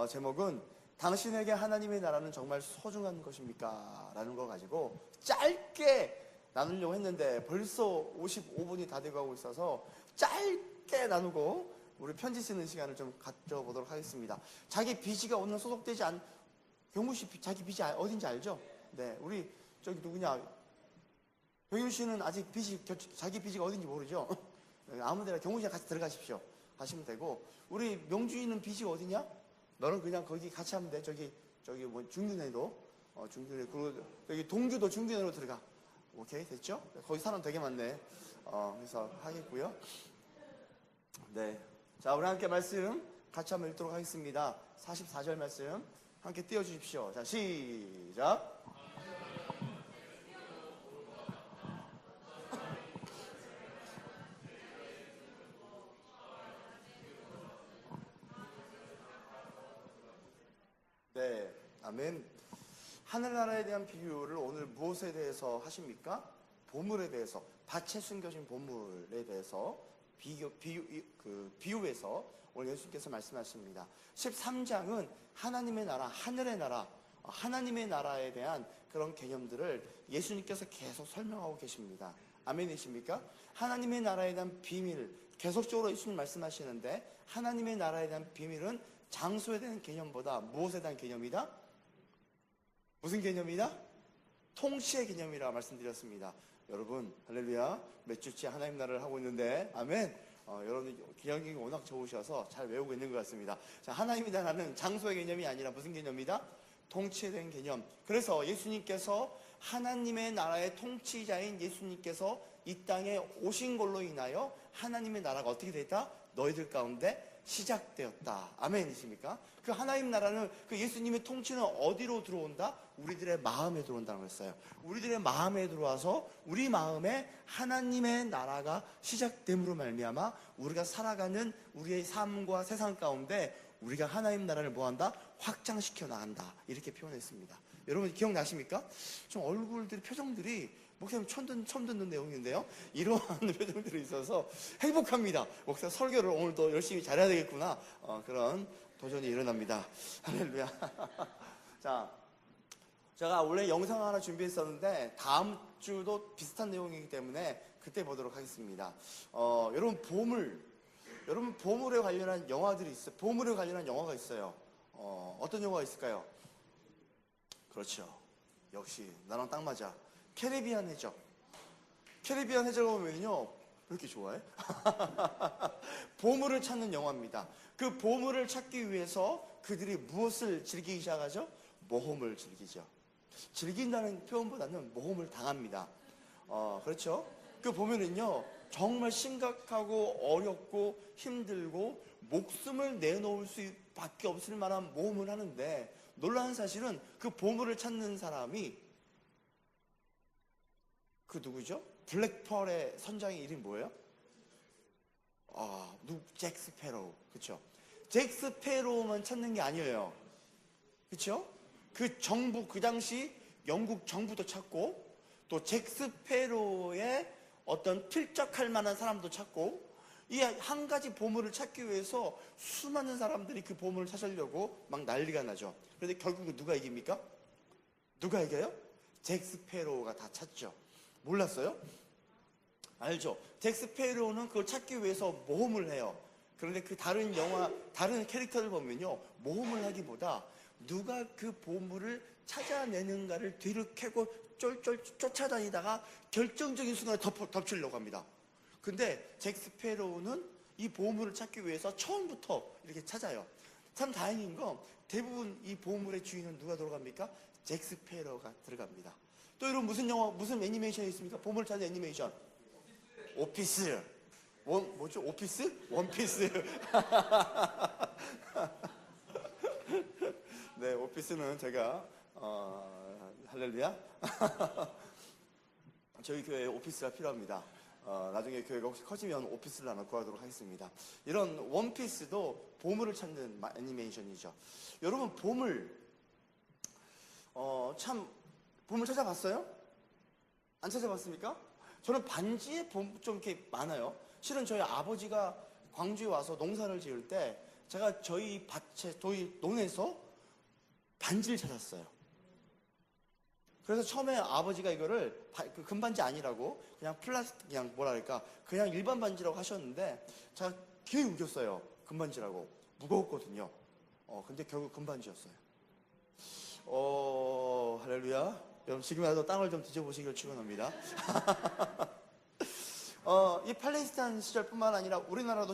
제목은 당신에게 하나님의 나라는 정말 소중한 것입니까? 라는 거 가지고 짧게 나누려고 했는데 벌써 55분이 다 돼가고 있어서 짧게 나누고 우리 편지 쓰는 시간을 좀 가져보도록 하겠습니다. 자기 비지가 오늘 소속되지 않, 경무 씨 자기 비지 어딘지 알죠? 네, 우리 저기 누구냐? 경유 씨는 아직 자기 비지가 어딘지 모르죠? 아무데나 경무 씨랑 같이 들어가십시오. 가시면 되고, 우리 명주이는 비지가 어디냐? 너는 그냥 거기 같이 하면 돼. 저기 뭐 중균회도, 중균회, 그리고 여기 동주도 중균회로 들어가. 오케이, 됐죠? 거기 사람 되게 많네. 그래서 하겠고요. 네. 자, 우리 함께 말씀 같이 한번 읽도록 하겠습니다. 44절 말씀 함께 띄워주십시오. 자, 시작. 네, 아멘. 하늘나라에 대한 비유를 오늘 무엇에 대해서 하십니까? 보물에 대해서, 밭에 숨겨진 보물에 대해서 비유해서 오늘 예수님께서 말씀하십니다. 13장은 하나님의 나라, 하늘의 나라, 하나님의 나라에 대한 그런 개념들을 예수님께서 계속 설명하고 계십니다. 아멘이십니까? 하나님의 나라에 대한 비밀, 계속적으로 예수님 말씀하시는데, 하나님의 나라에 대한 비밀은 장소에 대한 개념보다 무엇에 대한 개념이다? 무슨 개념이다? 통치의 개념이라 말씀드렸습니다. 여러분, 할렐루야. 몇 주째 하나님 나라를 하고 있는데, 아멘. 여러분, 기억력이 워낙 좋으셔서 잘 외우고 있는 것 같습니다. 자, 하나님의 나라는 장소의 개념이 아니라 무슨 개념이다? 통치에 대한 개념. 그래서 예수님께서 하나님의 나라의 통치자인 예수님께서 이 땅에 오신 걸로 인하여 하나님의 나라가 어떻게 됐다? 너희들 가운데 시작되었다. 아멘이십니까? 그 하나님 나라는, 그 예수님의 통치는 어디로 들어온다? 우리들의 마음에 들어온다고 했어요. 우리들의 마음에 들어와서 우리 마음에 하나님의 나라가 시작됨으로 말미암아 우리가 살아가는 우리의 삶과 세상 가운데 우리가 하나님 나라를 뭐한다? 확장시켜 나간다. 이렇게 표현했습니다. 여러분 기억나십니까? 좀 얼굴들이, 표정들이 목사님 처음 듣는 내용인데요. 이러한 표정들이 있어서 행복합니다. 목사 설교를 오늘도 열심히 잘해야 되겠구나. 그런 도전이 일어납니다. 할렐루야. 자, 제가 원래 영상 하나 준비했었는데 다음 주도 비슷한 내용이기 때문에 그때 보도록 하겠습니다. 여러분 보물에 관련한 영화들이 있어요. 보물에 관련한 영화가 있어요. 어떤 영화가 있을까요? 그렇죠. 역시 나랑 딱 맞아. 캐리비안 해적. 캐리비안 해적을 보면요, 왜 이렇게 좋아해? 보물을 찾는 영화입니다. 그 보물을 찾기 위해서 그들이 무엇을 즐기기 시작하죠? 모험을 즐기죠. 즐긴다는 표현보다는 모험을 당합니다. 그렇죠? 그 보면은요, 정말 심각하고 어렵고 힘들고 목숨을 내놓을 수밖에 없을 만한 모험을 하는데, 놀라운 사실은 그 보물을 찾는 사람이 그 누구죠? 블랙펄의 선장의 이름이 뭐예요? 잭 스패로우. 그쵸? 잭 스패로우만 찾는 게 아니에요. 그쵸? 그 정부, 그 당시 영국 정부도 찾고, 또 잭 스패로우의 어떤 필적할 만한 사람도 찾고, 이 한 가지 보물을 찾기 위해서 수많은 사람들이 그 보물을 찾으려고 막 난리가 나죠. 그런데 결국 누가 이깁니까? 누가 이겨요? 잭 스패로우가 다 찾죠. 몰랐어요? 알죠? 잭 스패로우는 그걸 찾기 위해서 모험을 해요. 그런데 그 다른 캐릭터를 보면요, 모험을 하기보다 누가 그 보물을 찾아내는가를 뒤를 캐고 쫄쫄 쫓아다니다가 결정적인 순간에 덮치려고 합니다. 근데 잭 스패로우는 이 보물을 찾기 위해서 처음부터 이렇게 찾아요. 참 다행인 건 대부분 이 보물의 주인은 누가 들어갑니까? 잭 스패로우가 들어갑니다. 또 여러분 무슨 애니메이션이 있습니까? 보물 찾는 애니메이션. 오피스. 뭐죠? 오피스? 원피스. 네, 오피스는 제가, 할렐루야. 저희 교회에 오피스가 필요합니다. 나중에 교회가 혹시 커지면 오피스를 하나 구하도록 하겠습니다. 이런 원피스도 보물을 찾는 애니메이션이죠. 여러분, 보물 찾아봤어요? 안 찾아봤습니까? 저는 반지에 좀 이렇게 많아요. 실은 저희 아버지가 광주에 와서 농사를 지을 때 제가 저희 밭에, 저희 논에서 반지를 찾았어요. 그래서 처음에 아버지가 이거를 그 금반지 아니라고 그냥 플라스틱, 그냥 뭐랄까, 그냥 일반 반지라고 하셨는데 제가 귀에 우겼어요. 금반지라고. 무거웠거든요. 근데 결국 금반지였어요. 할렐루야. 여러분 지금이라도 땅을 좀 뒤져보시길 축원합니다. 이 팔레스타인 시절뿐만 아니라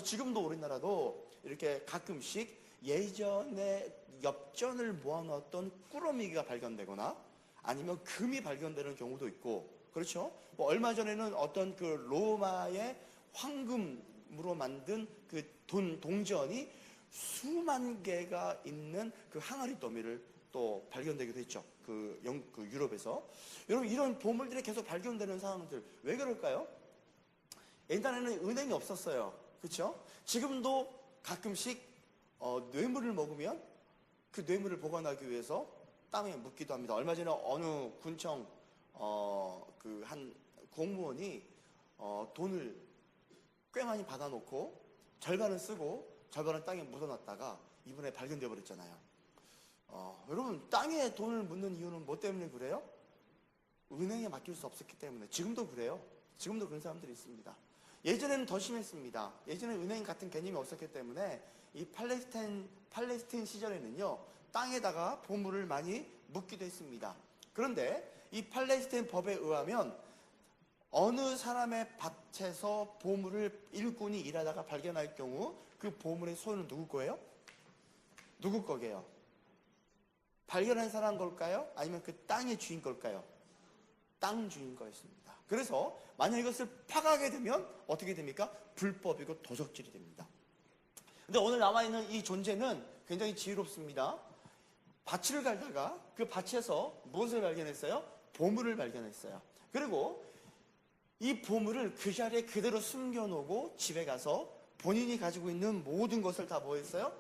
지금도 우리나라도 이렇게 가끔씩 예전에 엽전을 모아놓았던 꾸러미가 발견되거나 아니면 금이 발견되는 경우도 있고, 그렇죠? 뭐 얼마 전에는 어떤 그 로마의 황금으로 만든 그 동전이 수만 개가 있는 그 항아리 더미를 또 발견되기도 했죠. 그 유럽에서. 여러분, 이런 보물들이 계속 발견되는 상황들, 왜 그럴까요? 옛날에는 은행이 없었어요. 그렇죠? 지금도 가끔씩 뇌물을 먹으면 그 뇌물을 보관하기 위해서 땅에 묻기도 합니다. 얼마 전에 어느 군청 그 한 공무원이 돈을 꽤 많이 받아놓고 절반은 쓰고 절반은 땅에 묻어놨다가 이번에 발견되어 버렸잖아요. 여러분, 땅에 돈을 묻는 이유는 뭐 때문에 그래요? 은행에 맡길 수 없었기 때문에. 지금도 그래요. 지금도 그런 사람들이 있습니다. 예전에는 더 심했습니다. 예전에 은행 같은 개념이 없었기 때문에 이 팔레스타인 시절에는요, 땅에다가 보물을 많이 묻기도 했습니다. 그런데 이 팔레스타인 법에 의하면 어느 사람의 밭에서 보물을 일꾼이 일하다가 발견할 경우 그 보물의 소유는 누구 거예요? 누구 거게요? 발견한 사람 걸까요? 아니면 그 땅의 주인 걸까요? 땅 주인 거였습니다. 그래서 만약 이것을 파가게 되면 어떻게 됩니까? 불법이고 도적질이 됩니다. 근데 오늘 남아있는 이 존재는 굉장히 지혜롭습니다. 밭을 갈다가 그 밭에서 무엇을 발견했어요? 보물을 발견했어요. 그리고 이 보물을 그 자리에 그대로 숨겨놓고 집에 가서 본인이 가지고 있는 모든 것을 다 뭐 했어요?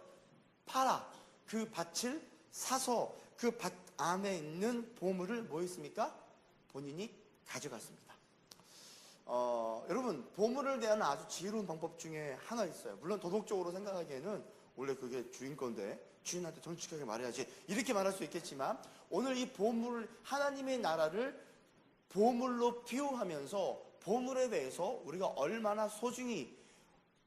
팔아. 그 밭을 사서 그 밭 안에 있는 보물을 뭐 했습니까? 본인이 가져갔습니다. 여러분, 보물을 대한 아주 지혜로운 방법 중에 하나 있어요. 물론 도덕적으로 생각하기에는 원래 그게 주인 건데 주인한테 정직하게 말해야지 이렇게 말할 수 있겠지만, 오늘 이 보물, 하나님의 나라를 보물로 비유하면서 보물에 대해서 우리가 얼마나 소중히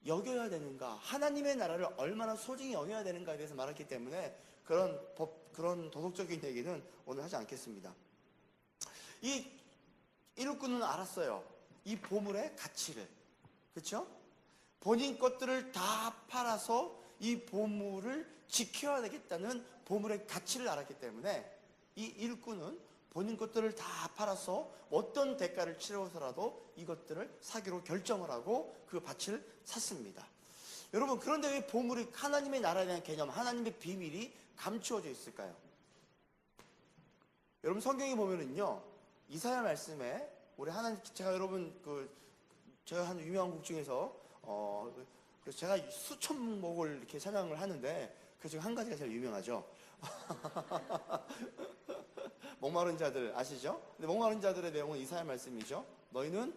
여겨야 되는가, 하나님의 나라를 얼마나 소중히 여겨야 되는가에 대해서 말했기 때문에 그런 도덕적인 얘기는 오늘 하지 않겠습니다. 이 일꾼은 알았어요. 이 보물의 가치를. 그렇죠? 본인 것들을 다 팔아서 이 보물을 지켜야 되겠다는 보물의 가치를 알았기 때문에 이 일꾼은 본인 것들을 다 팔아서 어떤 대가를 치르고서라도 이것들을 사기로 결정을 하고 그 밭을 샀습니다. 여러분, 그런데 왜 보물이, 하나님의 나라에 대한 개념, 하나님의 비밀이 감추어져 있을까요? 여러분, 성경에 보면은요, 이사야 말씀에 우리 하나님, 제가 여러분 제가 한 유명한 곡 중에서 그래서 제가 수천 곡을 이렇게 찬양을 하는데 그 중 한 가지가 제일 유명하죠. 목마른 자들 아시죠? 근데 목마른 자들의 내용은 이사야 말씀이죠. 너희는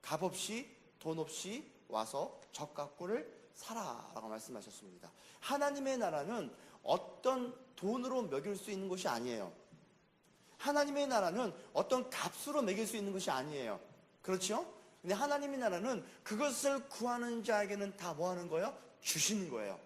값 없이 돈 없이 와서 젖과 꿀을 사라라고 말씀하셨습니다. 하나님의 나라는 어떤 돈으로 먹일 수 있는 것이 아니에요. 하나님의 나라는 어떤 값으로 먹일 수 있는 것이 아니에요. 그렇죠? 근데 하나님의 나라는 그것을 구하는 자에게는 다 뭐 하는 거예요? 주시는 거예요.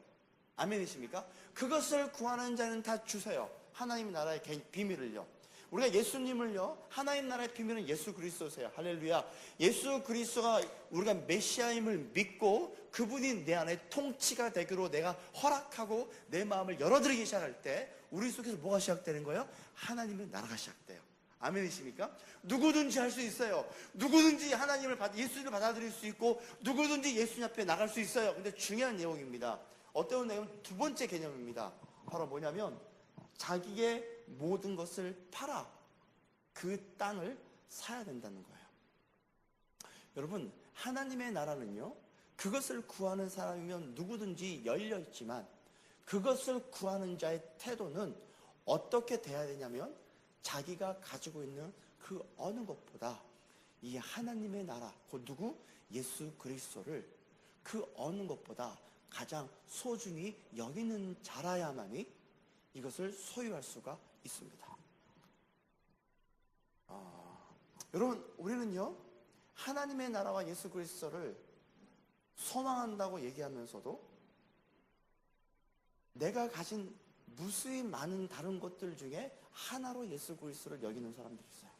아멘이십니까? 그것을 구하는 자는 다 주세요. 하나님의 나라의 비밀을요. 우리가 예수님을요, 하나님 나라의 비밀은 예수 그리스도세요. 할렐루야. 예수 그리스도가 우리가 메시아임을 믿고 그분이 내 안에 통치가 되기로 내가 허락하고 내 마음을 열어드리기 시작할 때 우리 속에서 뭐가 시작되는 거예요? 하나님의 나라가 시작돼요. 아멘이십니까? 누구든지 할 수 있어요. 누구든지 예수를 받아들일 수 있고 누구든지 예수님 앞에 나갈 수 있어요. 근데 중요한 내용입니다. 어떤 내용은 두 번째 개념입니다. 바로 뭐냐면 자기의 모든 것을 팔아 그 땅을 사야 된다는 거예요. 여러분, 하나님의 나라는요, 그것을 구하는 사람이면 누구든지 열려 있지만 그것을 구하는 자의 태도는 어떻게 돼야 되냐면 자기가 가지고 있는 그 어느 것보다 이 하나님의 나라, 그 누구? 예수 그리스도를 그 어느 것보다 가장 소중히 여기는 자라야만이 이것을 소유할 수가 있습니다. 여러분, 우리는요, 하나님의 나라와 예수 그리스도를 소망한다고 얘기하면서도 내가 가진 무수히 많은 다른 것들 중에 하나로 예수 그리스도를 여기는 사람들이 있어요.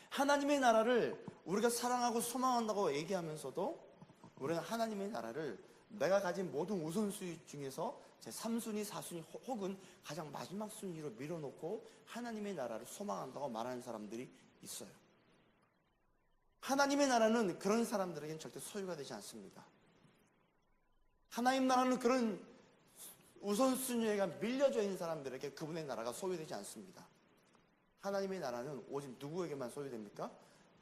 하나님의 나라를 우리가 사랑하고 소망한다고 얘기하면서도 우리는 하나님의 나라를 내가 가진 모든 우선순위 중에서 제 3순위, 4순위 혹은 가장 마지막 순위로 밀어놓고 하나님의 나라를 소망한다고 말하는 사람들이 있어요. 하나님의 나라는 그런 사람들에게는 절대 소유가 되지 않습니다. 하나님 나라는 그런 우선순위가 밀려져 있는 사람들에게 그분의 나라가 소유되지 않습니다. 하나님의 나라는 오직 누구에게만 소유됩니까?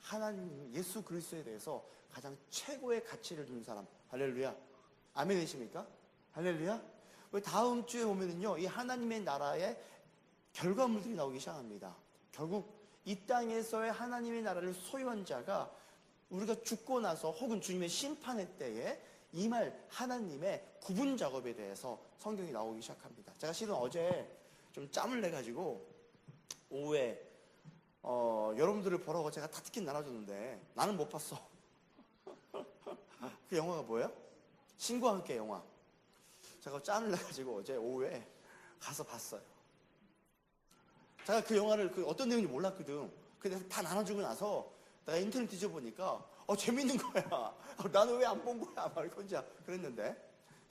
하나님 예수 그리스도에 대해서 가장 최고의 가치를 두는 사람. 할렐루야. 아멘이십니까? 할렐루야. 다음 주에 보면은요, 이 하나님의 나라의 결과물들이 나오기 시작합니다. 결국 이 땅에서의 하나님의 나라를 소유한 자가 우리가 죽고 나서 혹은 주님의 심판의 때에 이 말 하나님의 구분 작업에 대해서 성경이 나오기 시작합니다. 제가 실은 어제 좀 짬을 내가지고 오후에 여러분들을 보라고 제가 다 티켓 나눠줬는데 나는 못 봤어. 그 영화가 뭐예요? 신과 함께 영화. 제가 짬을 내가지고 어제 오후에 가서 봤어요. 제가 그 영화를 어떤 내용인지 몰랐거든. 근데 다 나눠주고 나서 내가 인터넷 뒤져보니까 재밌는 거야. 나는 왜 안 본 거야? 막 혼자 그랬는데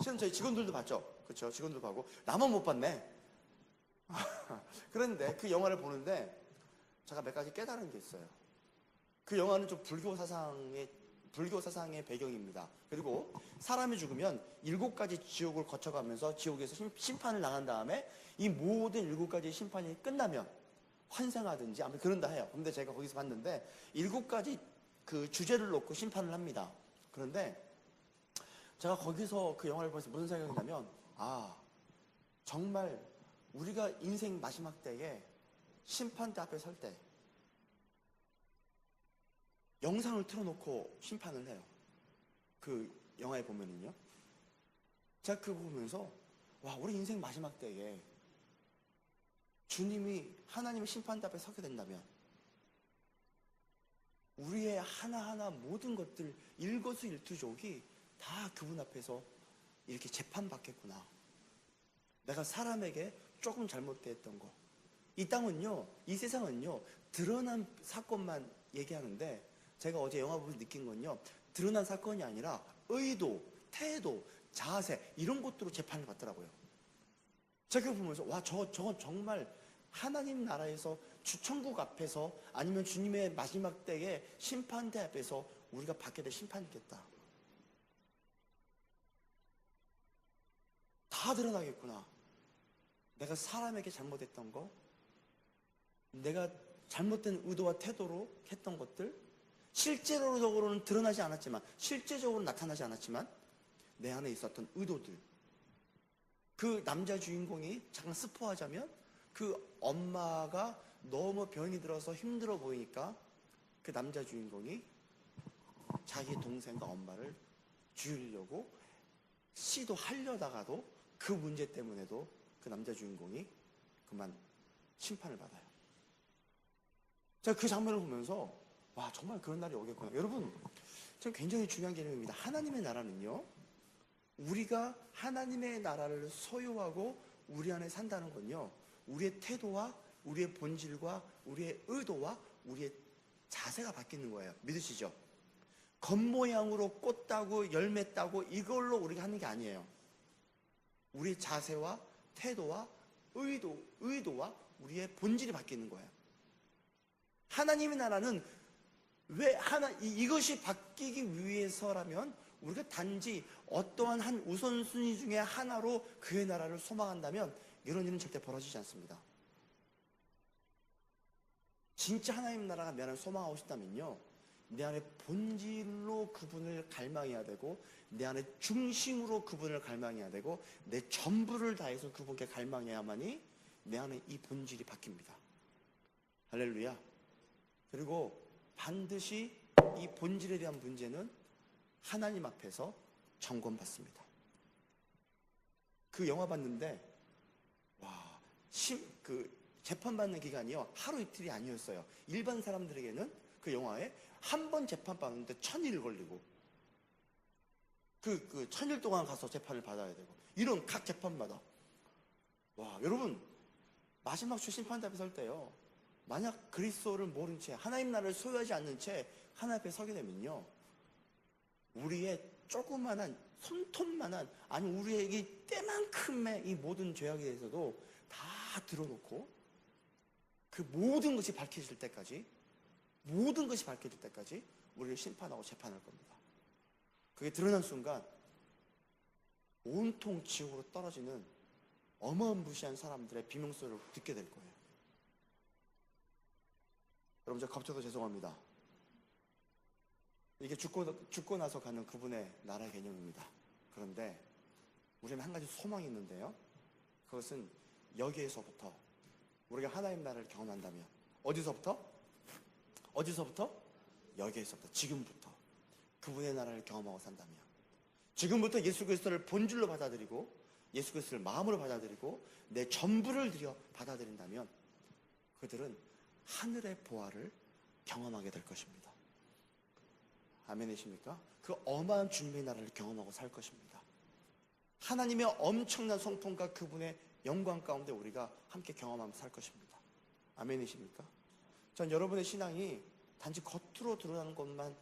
실은 저희 직원들도 봤죠. 그렇죠? 직원들 보고 나만 못 봤네. 그런데 그 영화를 보는데 제가 몇 가지 깨달은 게 있어요. 그 영화는 좀 불교 사상의 배경입니다. 그리고 사람이 죽으면 7가지 지옥을 거쳐가면서 지옥에서 심판을 당한 다음에 이 모든 7가지 심판이 끝나면 환생하든지 아무튼 그런다 해요. 근데 제가 거기서 봤는데 7가지 그 주제를 놓고 심판을 합니다. 그런데 제가 거기서 그 영화를 보면서 무슨 생각이 나면 정말 우리가 인생 마지막 때에 심판대 앞에 설 때 영상을 틀어놓고 심판을 해요. 그 영화에 보면은요. 제가 그거 보면서 우리 인생 마지막 때에 주님이 하나님의 심판대 앞에 서게 된다면 우리의 하나하나 모든 것들 일거수일투족이 다 그분 앞에서 이렇게 재판받겠구나. 내가 사람에게 조금 잘못됐던 거. 이 땅은요, 이 세상은요, 드러난 사건만 얘기하는데 제가 어제 영화 보면서 느낀 건요, 드러난 사건이 아니라 의도, 태도, 자세 이런 것들로 재판을 받더라고요. 제가 보면서 저건 정말 하나님 나라에서 주천국 앞에서 아니면 주님의 마지막 때에 심판대 앞에서 우리가 받게 될 심판이겠다. 다 드러나겠구나. 내가 사람에게 잘못했던 거, 내가 잘못된 의도와 태도로 했던 것들, 실제로는 드러나지 않았지만, 실제적으로 나타나지 않았지만 내 안에 있었던 의도들. 그 남자 주인공이 잠깐 스포하자면 그 엄마가 너무 병이 들어서 힘들어 보이니까 그 남자 주인공이 자기 동생과 엄마를 죽이려고 시도하려다가도 그 문제 때문에도 그 남자 주인공이 그만 심판을 받아요. 제가 그 장면을 보면서 정말 그런 날이 오겠구나. 여러분, 참 굉장히 중요한 개념입니다. 하나님의 나라는요, 우리가 하나님의 나라를 소유하고 우리 안에 산다는 건요, 우리의 태도와 우리의 본질과 우리의 의도와 우리의 자세가 바뀌는 거예요. 믿으시죠? 겉모양으로 꽃 따고 열매 따고 이걸로 우리가 하는 게 아니에요. 우리의 자세와 태도와 의도와 우리의 본질이 바뀌는 거예요. 하나님의 나라는 이것이 바뀌기 위해서라면 우리가 단지 어떠한 한 우선순위 중에 하나로 그의 나라를 소망한다면 이런 일은 절대 벌어지지 않습니다. 진짜 하나님 나라가 내 안을 소망하고 싶다면요, 내 안에 본질로 그분을 갈망해야 되고 내 안에 중심으로 그분을 갈망해야 되고 내 전부를 다해서 그분께 갈망해야만이 내 안에 이 본질이 바뀝니다. 할렐루야. 그리고 반드시 이 본질에 대한 문제는 하나님 앞에서 점검받습니다. 그 영화 봤는데 와, 재판받는 기간이요 하루 이틀이 아니었어요. 일반 사람들에게는 그 영화에 한 번 재판받는데 1000일 걸리고 그 1000일 동안 가서 재판을 받아야 되고 이런 각 재판마다 와 여러분 마지막 주 심판대 앞에 설 때요 만약 그리스도를 모른 채 하나님 나라를 소유하지 않는 채 하나님 앞에 서게 되면요 우리의 조그만한 손톱만한 아니 우리에게 때만큼의 이 모든 죄악에 대해서도 다 들어놓고 그 모든 것이 밝혀질 때까지 우리를 심판하고 재판할 겁니다. 그게 드러난 순간 온통 지옥으로 떨어지는 어마무시한 사람들의 비명소리를 듣게 될 거예요. 여러분 제가 겁줘서 죄송합니다. 이게 죽고 나서 가는 그분의 나라의 개념입니다. 그런데 우리는 한 가지 소망이 있는데요. 그것은 여기에서부터 우리가 하나님 나라를 경험한다면 어디서부터? 여기에서부터 지금부터 그분의 나라를 경험하고 산다면 지금부터 예수 그리스도를 본줄로 받아들이고 예수 그리스도를 마음으로 받아들이고 내 전부를 들여 받아들인다면 그들은 하늘의 보화를 경험하게 될 것입니다. 아멘이십니까? 그 어마한 주님의 나라를 경험하고 살 것입니다. 하나님의 엄청난 성품과 그분의 영광 가운데 우리가 함께 경험하면서 살 것입니다. 아멘이십니까? 전 여러분의 신앙이 단지 겉으로 드러나는 것만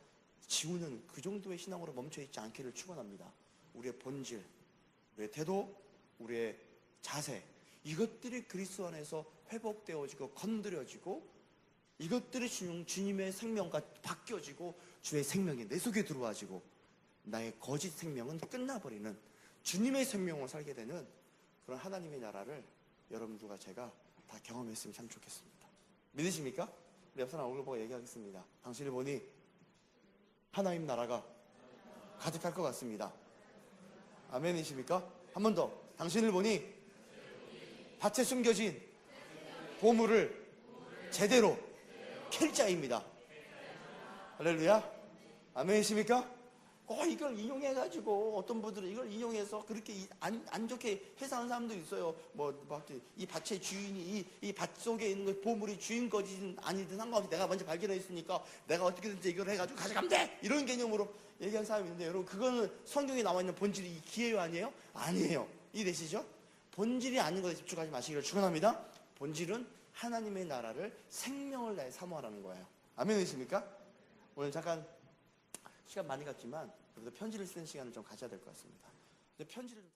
지우는 그 정도의 신앙으로 멈춰있지 않기를 축원합니다. 우리의 본질, 우리의 태도, 우리의 자세 이것들이 그리스도 안에서 회복되어지고 건드려지고 이것들이 주님의 생명과 바뀌어지고 주의 생명이 내 속에 들어와지고 나의 거짓 생명은 끝나버리는 주님의 생명으로 살게 되는 그런 하나님의 나라를 여러분들과 제가 다 경험했으면 참 좋겠습니다. 믿으십니까? 우리 옆 사람 얼굴 보고 얘기하겠습니다. 당신을 보니 하나님 나라가 가득할 것 같습니다. 아멘이십니까? 한 번 더. 당신을 보니 밭에 숨겨진 보물을 제대로 캘 자입니다. 할렐루야. 아멘이십니까? 이걸 인용해가지고 어떤 분들은 이걸 인용해서 그렇게 안 좋게 해석하는 사람도 있어요. 이 밭의 주인이 이 밭 속에 있는 것 보물이 주인 거지든 아니든 상관없이 내가 먼저 발견했으니까 내가 어떻게든지 이걸 해가지고 가져가면 돼! 이런 개념으로 얘기하는 사람이 있는데 여러분 그거는 성경에 나와 있는 본질이 기회요 아니에요? 아니에요. 이해되시죠? 본질이 아닌 것에 집중하지 마시기를 축원합니다. 본질은 하나님의 나라를 생명을 다해 사모하라는 거예요. 아멘이십니까? 오늘 잠깐 시간 많이 갔지만 그래도 편지를 쓰는 시간을 좀 가져야 될 것 같습니다. 편지를 좀